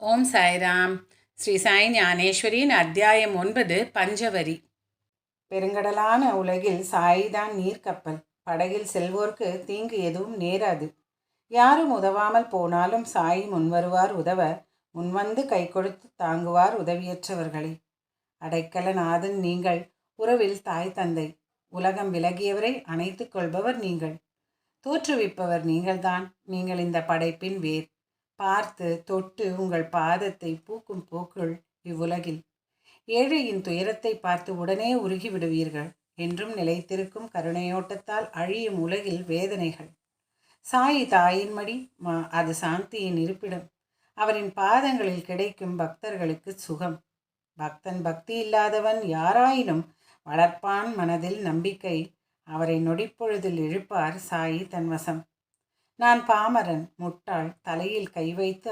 ஓம் சாய்ராம். ஸ்ரீ சாய் ஞானேஸ்வரியின் அத்தியாயம் 9 பஞ்சவரி. பெருங்கடலான உலகில் சாய்தான் நீர்க்கப்பல். படகில் செல்வோர்க்கு தீங்கு எதுவும் நேராது. யாரும் உதவாமல் போனாலும் சாய் முன்வருவார் உதவ. முன்வந்து கை கொடுத்து தாங்குவார் உதவியற்றவர்களை. அடைக்கல நாதன் நீங்கள், உறவில் தாய் தந்தை. உலகம் விலகியவரை அணைத்து கொள்பவர் நீங்கள். தோற்றுவிப்பவர் நீங்கள்தான். நீங்கள் இந்த படைப்பின் வேர். பார்த்து தொட்டு உங்கள் பாதத்தை பூக்கும் போக்குள் இவ்வுலகில். ஏழையின் துயரத்தை பார்த்து உடனே உருகி விடுவீர்கள். என்றும் நிலைத்திருக்கும் கருணையோட்டத்தால் அழியும் உலகில் வேதனைகள். சாயி தாயின் மடி, அது சாந்தியின் இருப்பிடம். அவரின் பாதங்களில் கிடைக்கும் பக்தர்களுக்கு சுகம். பக்தன் பக்தி இல்லாதவன் யாராயினும் வளர்ப்பான் மனதில் நம்பிக்கை. அவரை நொடிப்பொழுதில் இழுப்பார் சாயி தன்வசம். நான் பாமரன், முட்டாள், தலையில் கை வைத்து